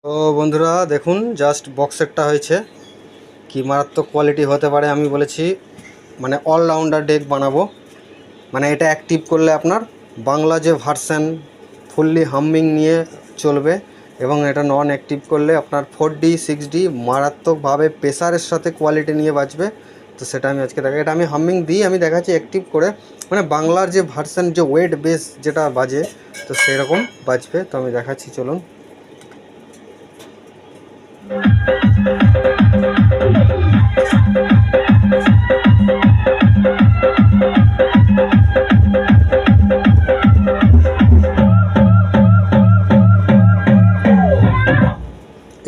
তো বন্ধুরা দেখুন, জাস্ট বক্সেরটা হয়েছে কি মারাত্মক কোয়ালিটি হতে পারে। আমি বলেছি মানে অলরাউন্ডার ডেক বানাবো। মানে এটা অ্যাক্টিভ করলে আপনার বাংলা যে ভার্সান ফুললি হামিং নিয়ে চলবে, এবং এটা নন অ্যাক্টিভ করলে আপনার 4D 6D মারাত্মকভাবে প্রেসারের সাথে কোয়ালিটি নিয়ে বাজবে। তো সেটা আমি আজকে দেখা, এটা আমি হামিং দিই, আমি দেখাচ্ছি অ্যাক্টিভ করে, মানে বাংলার যে ভার্সান যে ওয়েট বেস যেটা বাজে, তো সেরকম বাজবে। তো আমি দেখাচ্ছি, চলুন।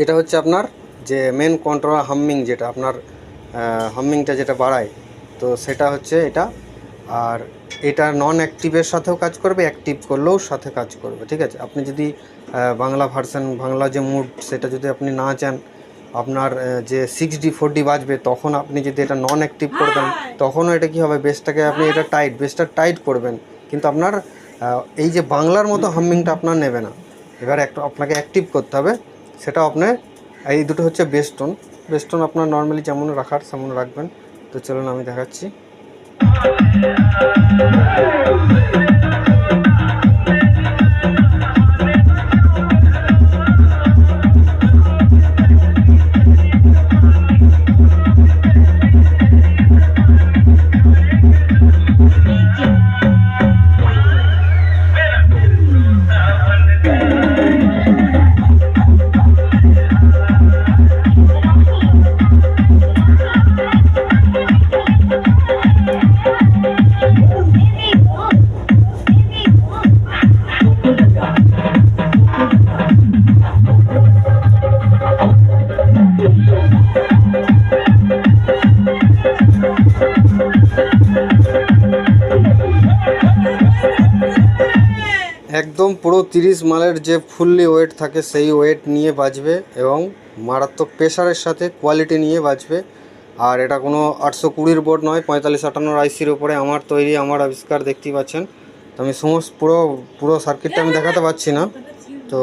এটা হচ্ছে আপনার যে মেন কন্ট্রোল হামিং, যেটা আপনার হামিংটা যেটা বাড়ায়, তো সেটা হচ্ছে এটা। আর এটা নন অ্যাক্টিভের সাথেও কাজ করবে, অ্যাক্টিভ করলেও সাথে কাজ করবে, ঠিক আছে। আপনি যদি বাংলা ভার্সান, বাংলা যে মুড সেটা যদি আপনি না চান আপনার যে 6D 4D বাজবে, তখন আপনি যদি এটা নন অ্যাক্টিভ করে দেন, তখনও এটা কী হবে, বেসটাকে আপনি এটা বেসটা টাইট করবেন, কিন্তু আপনার এই যে বাংলার মতো হামিংটা আপনার নেবে না। এবার আপনাকে অ্যাক্টিভ করতে হবে, সেটা আপনার এই দুটো হচ্ছে বেস্টন আপনার নর্মালি যেমন রাখার তেমন রাখবেন। তো চলুন আমি দেখাচ্ছি। একদম পুরো 30 মালের যে ফুললি ওয়েট থাকে সেই ওয়েট নিয়ে বাজবে, এবং মারাত্মক প্রেশারের সাথে কোয়ালিটি নিয়ে বাজবে। আর এটা কোনো 820 বোর্ড নয়, 4558 আইসির ওপরে আমার তৈরি, আমার আবিষ্কার, দেখতেই পাচ্ছেন। তো আমি সমস্ত পুরো সার্কিটটা আমি দেখাতে পারছি না। তো